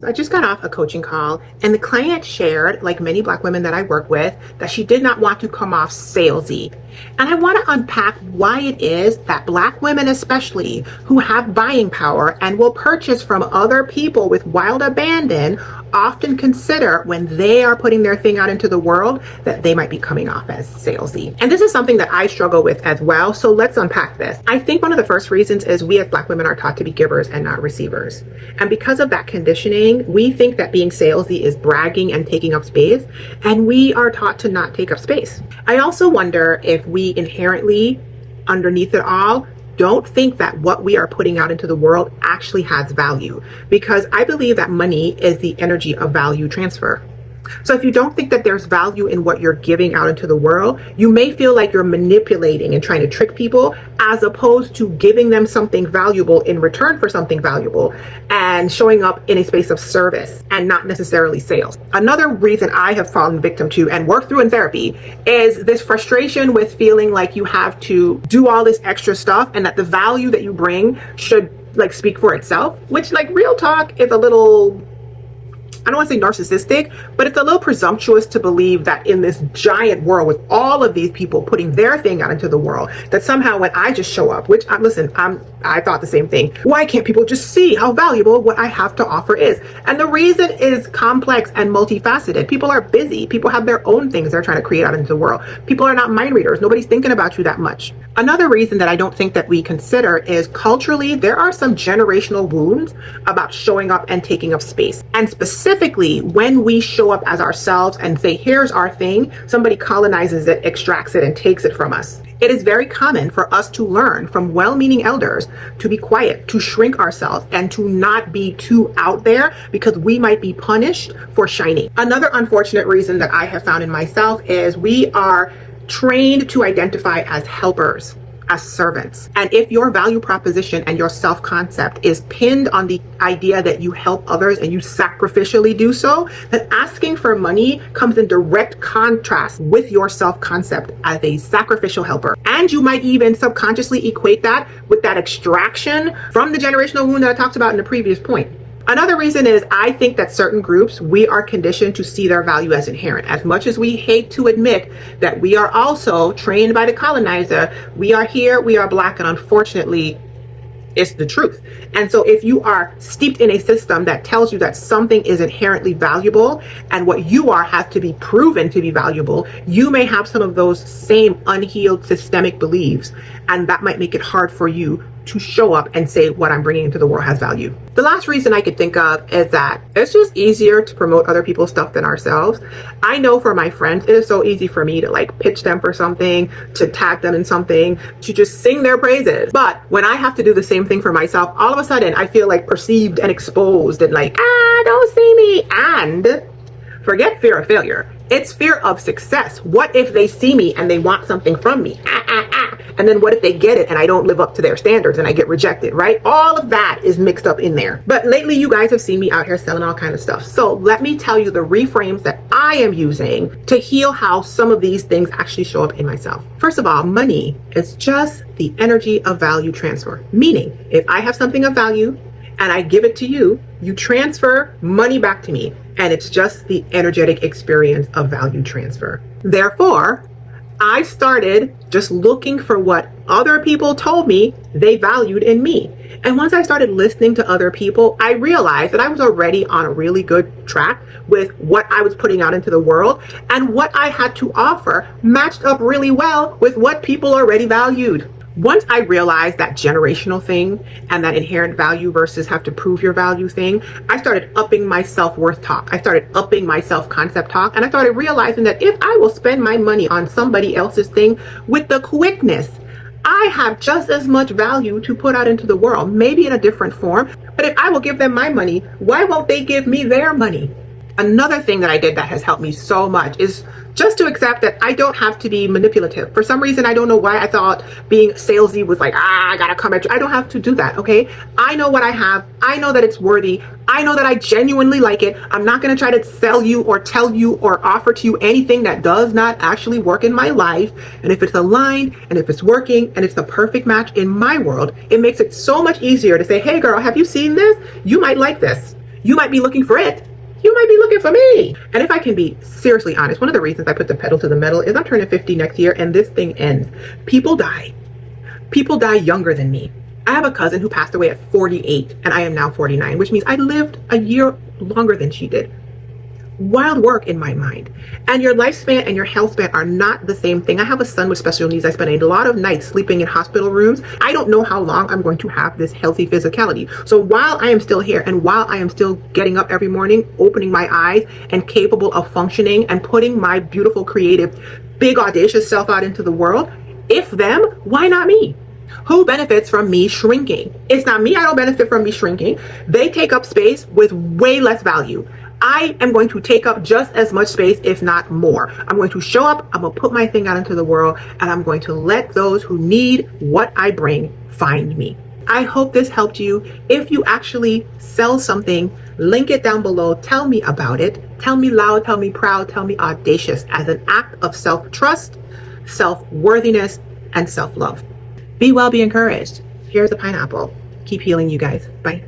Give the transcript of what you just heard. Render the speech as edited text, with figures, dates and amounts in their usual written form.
I just got off a coaching call and the client shared, like many Black women that I work with, that she did not want to come off salesy. And I want to unpack why it is that Black women, especially who have buying power and will purchase from other people with wild abandon, often consider when they are putting their thing out into the world that they might be coming off as salesy. And this is something that I struggle with as well. So let's unpack this. I think one of the first reasons is we as Black women are taught to be givers and not receivers. And because of that conditioning, we think that being salesy is bragging and taking up space, and we are taught to not take up space. I also wonder if we inherently, underneath it all, don't think that what we are putting out into the world actually has value, because I believe that money is the energy of value transfer. So if you don't think that there's value in what you're giving out into the world, you may feel like you're manipulating and trying to trick people, as opposed to giving them something valuable in return for something valuable and showing up in a space of service and not necessarily sales. Another reason I have fallen victim to and worked through in therapy is this frustration with feeling like you have to do all this extra stuff and that the value that you bring should speak for itself, which real talk is a little, I don't want to say narcissistic, but it's a little presumptuous to believe that in this giant world with all of these people putting their thing out into the world, that somehow when I just show up, which I thought the same thing. Why can't people just see how valuable what I have to offer is? And the reason is complex and multifaceted. People are busy. People have their own things they're trying to create out into the world. People are not mind readers. Nobody's thinking about you that much. Another reason that I don't think that we consider is culturally, there are some generational wounds about showing up and taking up space. And specifically, when we show up as ourselves and say, here's our thing, somebody colonizes it, extracts it, and takes it from us. It is very common for us to learn from well-meaning elders to be quiet, to shrink ourselves, and to not be too out there because we might be punished for shining. Another unfortunate reason that I have found in myself is we are trained to identify as helpers, as servants. And if your value proposition and your self-concept is pinned on the idea that you help others and you sacrificially do so, then asking for money comes in direct contrast with your self-concept as a sacrificial helper. And you might even subconsciously equate that with that extraction from the generational wound that I talked about in the previous point. Another reason is I think that certain groups, we are conditioned to see their value as inherent. As much as we hate to admit that we are also trained by the colonizer, we are here, we are Black, and unfortunately, it's the truth. And so if you are steeped in a system that tells you that something is inherently valuable and what you are has to be proven to be valuable, you may have some of those same unhealed systemic beliefs, and that might make it hard for you to show up and say what I'm bringing into the world has value. The last reason I could think of is that it's just easier to promote other people's stuff than ourselves. I know for my friends, it is so easy for me to pitch them for something, to tag them in something, to just sing their praises. But when I have to do the same thing for myself, all of a sudden I feel perceived and exposed and don't see me. And forget fear of failure. It's fear of success. What if they see me and they want something from me? And then what if they get it and I don't live up to their standards and I get rejected, right? All of that is mixed up in there. But lately you guys have seen me out here selling all kinds of stuff. So let me tell you the reframes that I am using to heal how some of these things actually show up in myself. First of all, money is just the energy of value transfer. Meaning, if I have something of value and I give it to you, you transfer money back to me. And it's just the energetic experience of value transfer. Therefore, I started just looking for what other people told me they valued in me. And once I started listening to other people, I realized that I was already on a really good track with what I was putting out into the world, and what I had to offer matched up really well with what people already valued. Once I realized that generational thing and that inherent value versus have to prove your value thing, I started upping my self-worth talk. I started upping my self-concept talk. And I started realizing that if I will spend my money on somebody else's thing with the quickness, I have just as much value to put out into the world, maybe in a different form. But if I will give them my money, why won't they give me their money? Another thing that I did that has helped me so much is just to accept that I don't have to be manipulative. For some reason, I don't know why I thought being salesy was I gotta come at you. I don't have to do that, okay? I know what I have. I know that it's worthy. I know that I genuinely like it. I'm not gonna try to sell you or tell you or offer to you anything that does not actually work in my life. And if it's aligned and if it's working and it's the perfect match in my world, it makes it so much easier to say, hey girl, have you seen this? You might like this. You might be looking for it. You might be looking for me. And if I can be seriously honest, one of the reasons I put the pedal to the metal is I'm turning 50 next year and this thing ends. People die. People die younger than me. I have a cousin who passed away at 48 and I am now 49, which means I lived a year longer than she did. Wild work in my mind. And your lifespan and your health span are not the same thing. I have a son with special needs. I spend a lot of nights sleeping in hospital rooms. I don't know how long I'm going to have this healthy physicality. So while I am still here and while I am still getting up every morning, opening my eyes and capable of functioning and putting my beautiful, creative, big, audacious self out into the world, if them, why not me? Who benefits from me shrinking? It's not me. I don't benefit from me shrinking. They take up space with way less value. I am going to take up just as much space, if not more. I'm going to show up, I'm going to put my thing out into the world, and I'm going to let those who need what I bring find me. I hope this helped you. If you actually sell something, link it down below. Tell me about it. Tell me loud, tell me proud, tell me audacious as an act of self-trust, self-worthiness, and self-love. Be well, be encouraged. Here's a pineapple. Keep healing, you guys. Bye.